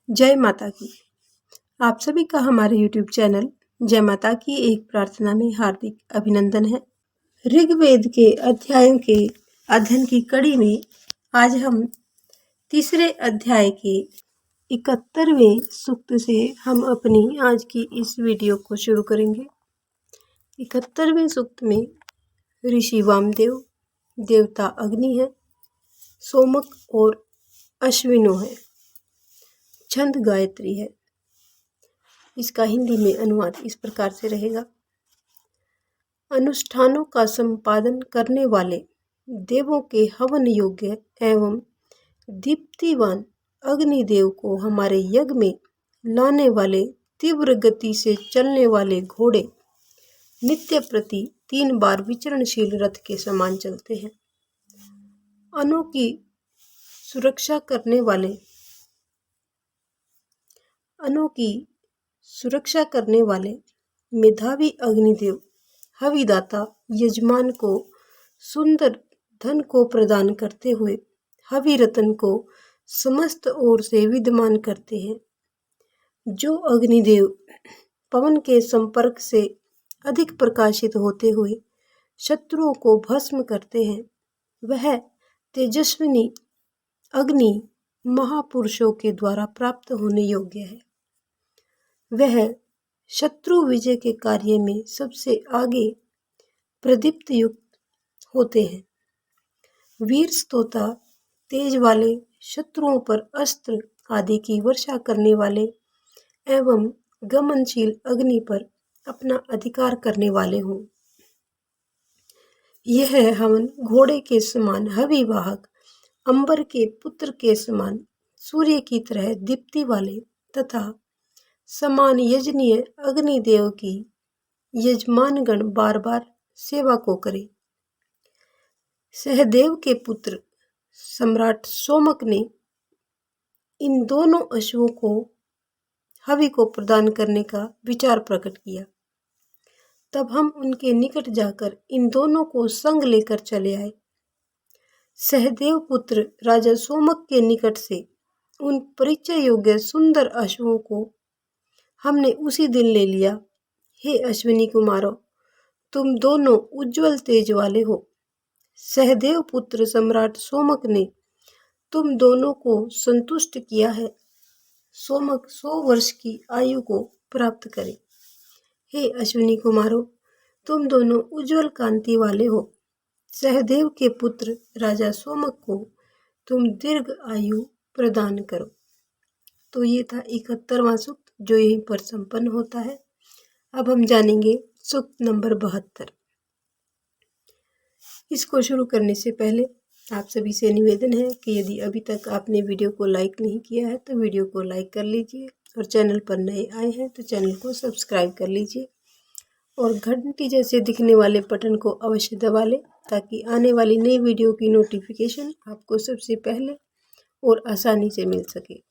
जय माता की। आप सभी का हमारे YouTube चैनल जय माता की एक प्रार्थना में हार्दिक अभिनंदन है। ऋग्वेद के अध्यायों के अध्ययन की कड़ी में आज हम तीसरे अध्याय के 71वें सूक्त से हम अपनी आज की इस वीडियो को शुरू करेंगे। 71वें सूक्त में ऋषि वामदेव, देवता अग्नि है, सोमक और अश्विनो है, छंद गायत्री है। इसका हिंदी में अनुवाद इस प्रकार से रहेगा। अनुष्ठानों का संपादन करने वाले देवों के हवन योग्य एवं दीप्तिवान अग्निदेव को हमारे यज्ञ में लाने वाले तीव्र गति से चलने वाले घोड़े नित्य प्रति 3 बार विचरणशील रथ के समान चलते हैं। अनों की सुरक्षा करने वाले मेधावी अग्निदेव हविदाता यजमान को सुंदर धन को प्रदान करते हुए हवि रतन को समस्त ओर से विद्यमान करते हैं। जो अग्निदेव पवन के संपर्क से अधिक प्रकाशित होते हुए शत्रुओं को भस्म करते हैं, वह तेजस्विनी अग्नि महापुरुषों के द्वारा प्राप्त होने योग्य है। वह शत्रु विजय के कार्य में सबसे आगे प्रदीप्त युक्त होते हैं। वीर स्तोता तेज वाले शत्रुओं पर अस्त्र आदि की वर्षा करने वाले एवं गमनशील अग्नि पर अपना अधिकार करने वाले हों। यह हवन घोड़े के समान हविवाहक, अंबर के पुत्र के समान सूर्य की तरह दीप्ति वाले तथा समान यजनीय अग्निदेव की यजमानगण बार बार सेवा को करे। सहदेव के पुत्र सम्राट सोमक ने इन दोनों अश्वों को हवि को प्रदान करने का विचार प्रकट किया। तब हम उनके निकट जाकर इन दोनों को संग लेकर चले आए। सहदेव पुत्र राजा सोमक के निकट से उन परिचय योग्य सुंदर अश्वों को हमने उसी दिन ले लिया। हे अश्विनी कुमारों, तुम दोनों उज्जवल तेज वाले हो। सहदेव पुत्र सम्राट सोमक ने तुम दोनों को संतुष्ट किया है। सोमक 100 वर्ष की आयु को प्राप्त करे। हे अश्विनी कुमारों, तुम दोनों उज्जवल कांति वाले हो। सहदेव के पुत्र राजा सोमक को तुम दीर्घ आयु प्रदान करो। तो ये था 71वां सूक्त जो यहीं पर संपन्न होता है। अब हम जानेंगे सूक्त नंबर 72। इसको शुरू करने से पहले आप सभी से निवेदन है कि यदि अभी तक आपने वीडियो को लाइक नहीं किया है तो वीडियो को लाइक कर लीजिए, और चैनल पर नए आए हैं तो चैनल को सब्सक्राइब कर लीजिए, और घंटी जैसे दिखने वाले बटन को अवश्य दबा लें ताकि आने वाली नई वीडियो की नोटिफिकेशन आपको सबसे पहले और आसानी से मिल सके।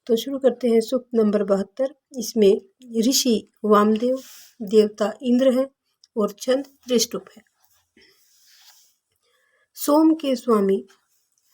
तो शुरू करते हैं सूक्त नंबर 72। इसमें ऋषि वामदेव, देवता इंद्र है और छंद त्रिष्टुप है। सोम के स्वामी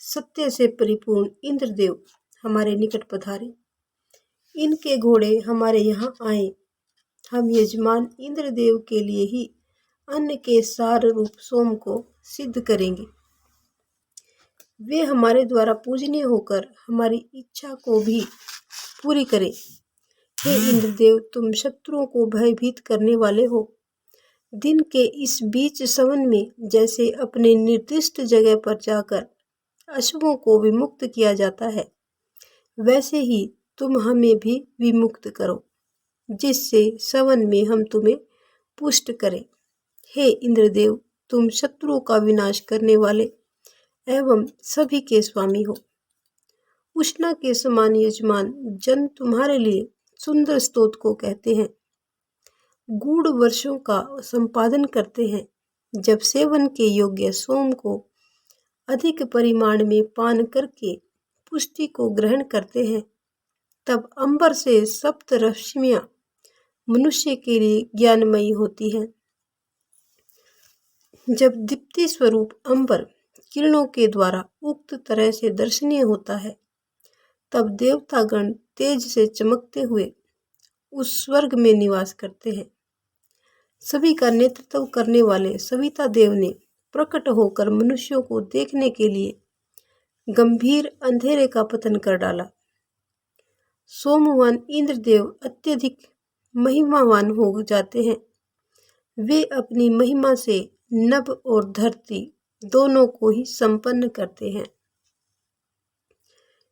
सत्य से परिपूर्ण इंद्रदेव हमारे निकट पधारे। इनके घोड़े हमारे यहाँ आए। हम यजमान इंद्रदेव के लिए ही अन्न के सार रूप सोम को सिद्ध करेंगे। वे हमारे द्वारा पूजनीय होकर हमारी इच्छा को भी पूरी करें। हे इंद्रदेव, तुम शत्रुओं को भयभीत करने वाले हो। दिन के इस बीच सवन में जैसे अपने निर्दिष्ट जगह पर जाकर अशुभों को विमुक्त किया जाता है, वैसे ही तुम हमें भी विमुक्त करो, जिससे सवन में हम तुम्हें पुष्ट करें। हे इंद्रदेव, तुम शत्रुओं का विनाश करने वाले एवं सभी के स्वामी हो। उष्णा के समान यजमान जन तुम्हारे लिए सुंदर स्तोत्र को कहते हैं, गूढ़ वर्षों का संपादन करते हैं। जब सेवन के योग्य सोम को अधिक परिमाण में पान करके पुष्टि को ग्रहण करते हैं, तब अंबर से सप्त रश्मियां मनुष्य के लिए ज्ञानमयी होती हैं। जब दीप्ति स्वरूप अंबर किरणों के द्वारा उक्त तरह से दर्शनीय होता है, तब देवतागण तेज से चमकते हुए उस स्वर्ग में निवास करते हैं। सभी का नेतृत्व करने वाले सविता देव ने प्रकट होकर मनुष्यों को देखने के लिए गंभीर अंधेरे का पतन कर डाला। सोमवान इंद्रदेव अत्यधिक महिमावान हो जाते हैं। वे अपनी महिमा से नभ और धरती दोनों को ही संपन्न करते हैं।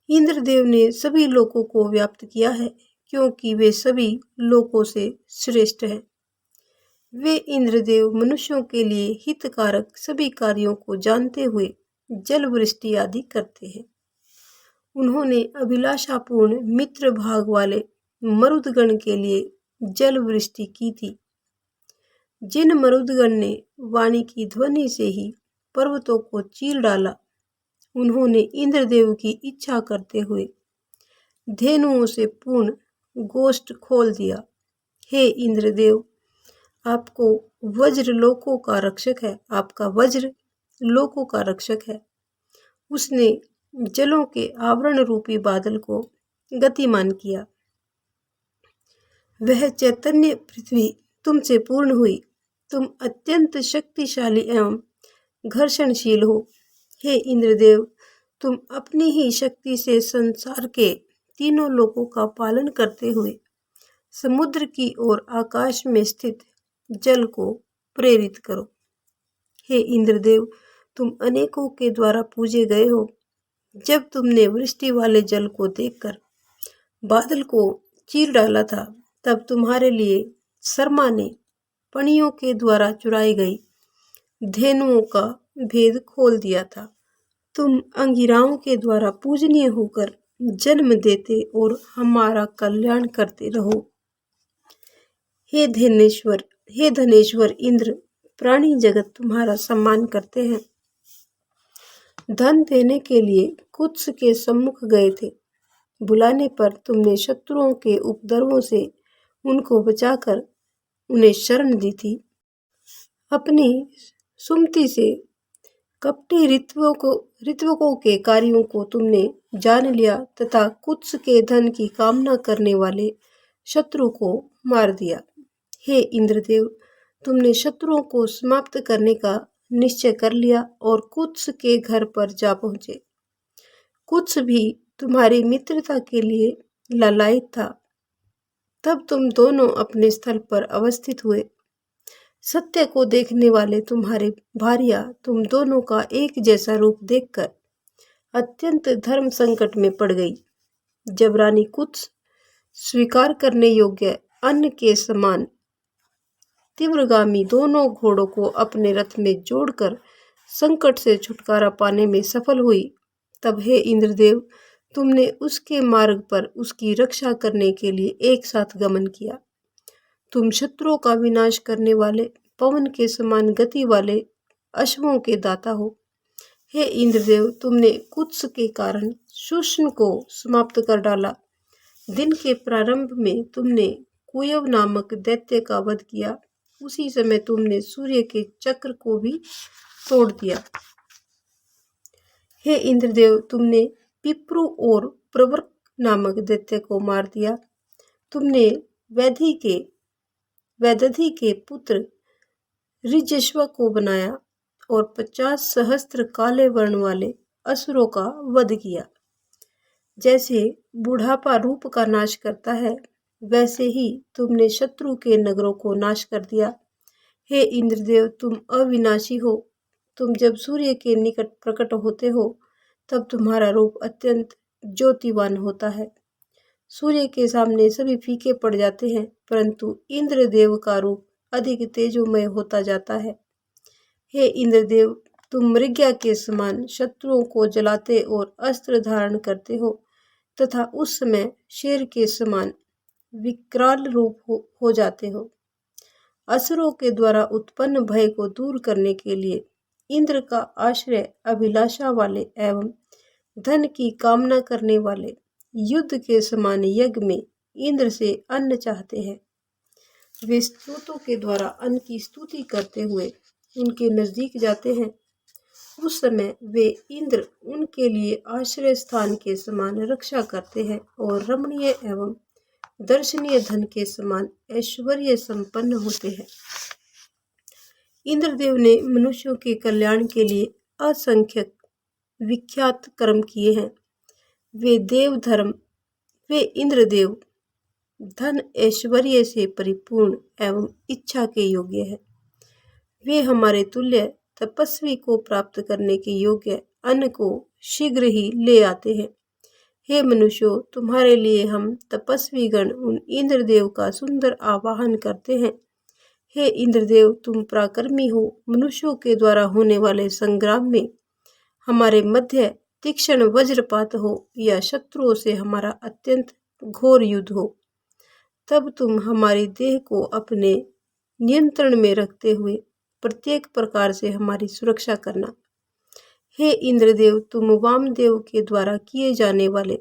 इंद्रदेव ने सभी लोकों को व्याप्त किया है, क्योंकि वे सभी लोकों से श्रेष्ठ हैं। वे इंद्रदेव मनुष्यों के लिए हितकारक सभी कार्यों को जानते हुए जल वृष्टि आदि करते हैं। उन्होंने अभिलाषापूर्ण मित्र भाग वाले मरुदगण के लिए जल वृष्टि की थी। जिन मरुदगण ने वाणी की ध्वनि से ही पर्वतों को चीर डाला, उन्होंने इंद्रदेव की इच्छा करते हुए धेनुओं से पूर्ण गोष्ठ खोल दिया। हे इंद्रदेव, आपको वज्र लोकों का रक्षक है, आपका वज्र लोकों का रक्षक है। उसने जलों के आवरण रूपी बादल को गतिमान किया। वह चैतन्य पृथ्वी तुमसे पूर्ण हुई। तुम अत्यंत शक्तिशाली एवं घर्षणशील हो। हे इंद्रदेव, तुम अपनी ही शक्ति से संसार के तीनों लोकों का पालन करते हुए समुद्र की और आकाश में स्थित जल को प्रेरित करो। हे इंद्रदेव, तुम अनेकों के द्वारा पूजे गए हो। जब तुमने वृष्टि वाले जल को देखकर बादल को चीर डाला था, तब तुम्हारे लिए शर्मा ने पणियों के द्वारा चुराई गई धेनुओं का भेद खोल दिया था। तुम अंगिराओं के द्वारा पूजनीय होकर जन्म देते और हमारा कल्याण करते रहो। हे धनेश्वर इंद्र, प्राणी जगत तुम्हारा सम्मान करते हैं। धन देने के लिए कुत्स के सम्मुख गए थे। बुलाने पर तुमने शत्रुओं के उपद्रवों से उनको बचाकर उन्हें शरण दी थी। अपनी सुमति से कपटी ऋत्विकों के कार्यों को तुमने जान लिया तथा कुत्स के धन की कामना करने वाले शत्रु को मार दिया। हे इंद्रदेव, तुमने शत्रुओं को समाप्त करने का निश्चय कर लिया और कुत्स के घर पर जा पहुंचे। कुत्स भी तुम्हारी मित्रता के लिए लालायित था। तब तुम दोनों अपने स्थल पर अवस्थित हुए। सत्य को देखने वाले तुम्हारे भार्या तुम दोनों का एक जैसा रूप देखकर अत्यंत धर्म संकट में पड़ गई। जब रानी कुत्स स्वीकार करने योग्य अन्न के समान तीव्रगामी दोनों घोड़ों को अपने रथ में जोड़कर संकट से छुटकारा पाने में सफल हुई, तब हे इंद्रदेव, तुमने उसके मार्ग पर उसकी रक्षा करने के लिए एक साथ गमन किया। तुम शत्रुओं का विनाश करने वाले पवन के समान गति वाले अश्वों के दाता हो। हे इंद्रदेव, तुमने कुत्स के कारण शुष्ण को समाप्त कर डाला। दिन के प्रारंभ में तुमने कुयव नामक दैत्य का वध किया। उसी समय तुमने सूर्य के चक्र को भी तोड़ दिया। हे इंद्रदेव, तुमने पिप्रु और प्रवर्क नामक दैत्य को मार दिया। तुमने वैदधी के पुत्र ऋजश्व को बनाया और 50 सहस्त्र काले वर्ण वाले असुरों का वध किया। जैसे बुढ़ापा रूप का नाश करता है, वैसे ही तुमने शत्रु के नगरों को नाश कर दिया। हे इंद्रदेव, तुम अविनाशी हो। तुम जब सूर्य के निकट प्रकट होते हो, तब तुम्हारा रूप अत्यंत ज्योतिवान होता है। सूर्य के सामने सभी फीके पड़ जाते हैं, परंतु इंद्रदेव का रूप अधिक तेजोमय होता जाता है। हे इंद्रदेव, तुम मृग्या के समान शत्रुओं को जलाते और अस्त्र धारण करते हो तथा उस समय शेर के समान विकराल रूप हो जाते हो। असुरों के द्वारा उत्पन्न भय को दूर करने के लिए इंद्र का आश्रय अभिलाषा वाले एवं धन की कामना करने वाले युद्ध के समान यज्ञ में इंद्र से अन्न चाहते हैं। वे स्तोत्रों के द्वारा अन्न की स्तुति करते हुए उनके नजदीक जाते हैं। उस समय वे इंद्र उनके लिए आश्रय स्थान के समान रक्षा करते हैं और रमणीय एवं दर्शनीय धन के समान ऐश्वर्य संपन्न होते हैं। इंद्रदेव ने मनुष्यों के कल्याण के लिए असंख्य विख्यात कर्म किए हैं। वे इंद्रदेव धन ऐश्वर्य से परिपूर्ण एवं इच्छा के योग्य है। वे हमारे तुल्य तपस्वी को प्राप्त करने के योग्य अन्न को शीघ्र ही ले आते हैं। हे मनुष्यों, तुम्हारे लिए हम तपस्वी गण उन इंद्रदेव का सुंदर आवाहन करते हैं। हे इंद्रदेव, तुम पराक्रमी हो। मनुष्यों के द्वारा होने वाले संग्राम में हमारे मध्य तीक्ष्ण वज्रपात हो या शत्रुओं से हमारा अत्यंत घोर युद्ध हो, तब तुम हमारी देह को अपने नियंत्रण में रखते हुए प्रत्येक प्रकार से हमारी सुरक्षा करना। हे इंद्रदेव, तुम वामदेव के द्वारा किए जाने वाले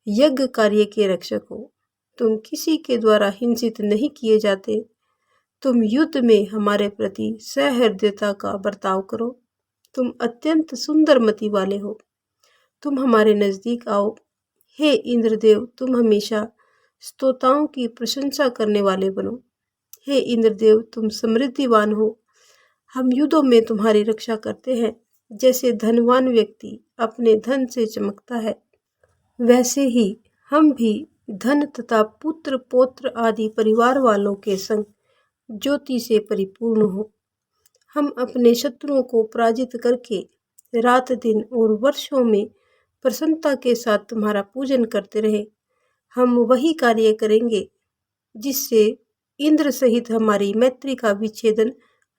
यज्ञ कार्य के रक्षक हो। तुम किसी के द्वारा हिंसित नहीं किए जाते। तुम युद्ध में हमारे प्रति सहृदयता का बर्ताव करो। तुम अत्यंत सुंदर मति वाले हो। तुम हमारे नजदीक आओ। हे इंद्रदेव, तुम हमेशा स्तोताओं की प्रशंसा करने वाले बनो। हे इंद्रदेव, तुम समृद्धिवान हो। हम युद्धों में तुम्हारी रक्षा करते हैं। जैसे धनवान व्यक्ति अपने धन से चमकता है, वैसे ही हम भी धन तथा पुत्र पौत्र आदि परिवार वालों के संग ज्योति से परिपूर्ण हो। हम अपने शत्रुओं को पराजित करके रात दिन और वर्षों में प्रसन्नता के साथ तुम्हारा पूजन करते रहे। हम वही कार्य करेंगे जिससे इंद्र सहित हमारी मैत्री का विच्छेदन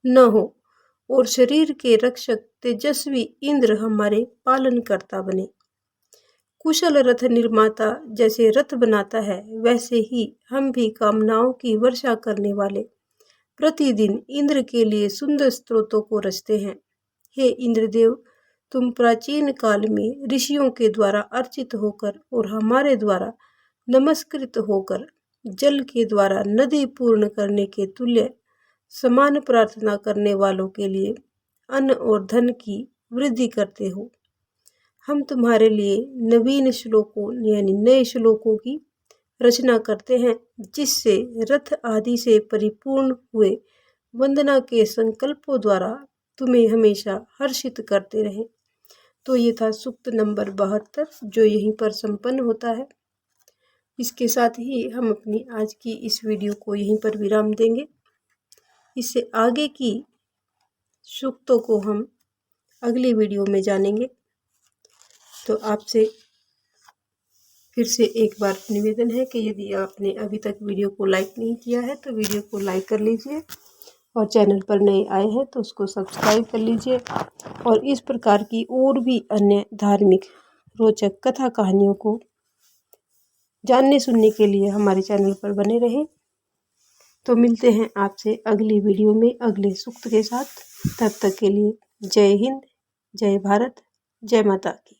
न हो और शरीर के रक्षक तेजस्वी इंद्र हमारे पालन करता बने। कुशल रथ निर्माता जैसे रथ बनाता है, वैसे ही हम भी कामनाओं की वर्षा करने वाले प्रतिदिन इंद्र के लिए सुंदर स्तोत्रों को रचते हैं। हे इंद्रदेव, तुम प्राचीन काल में ऋषियों के द्वारा अर्चित होकर और हमारे द्वारा नमस्कृत होकर जल के द्वारा नदी पूर्ण करने के तुल्य समान प्रार्थना करने वालों के लिए अन्न और धन की वृद्धि करते हो। हम तुम्हारे लिए नवीन श्लोकों यानी नए श्लोकों की रचना करते हैं, जिससे रथ आदि से परिपूर्ण हुए वंदना के संकल्पों द्वारा तुम्हें हमेशा हर्षित करते रहे। तो ये था सूक्त नंबर 72, जो यहीं पर संपन्न होता है। इसके साथ ही हम अपनी आज की इस वीडियो को यहीं पर विराम देंगे। इससे आगे की सूक्तों को हम अगली वीडियो में जानेंगे। तो आपसे फिर से एक बार निवेदन है कि यदि आपने अभी तक वीडियो को लाइक नहीं किया है तो वीडियो को लाइक कर लीजिए, और चैनल पर नए आए हैं तो उसको सब्सक्राइब कर लीजिए, और इस प्रकार की और भी अन्य धार्मिक रोचक कथा कहानियों को जानने सुनने के लिए हमारे चैनल पर बने रहें। तो मिलते हैं आपसे अगली वीडियो में अगले सूक्त के साथ। तब तक के लिए जय हिंद, जय भारत, जय माता की।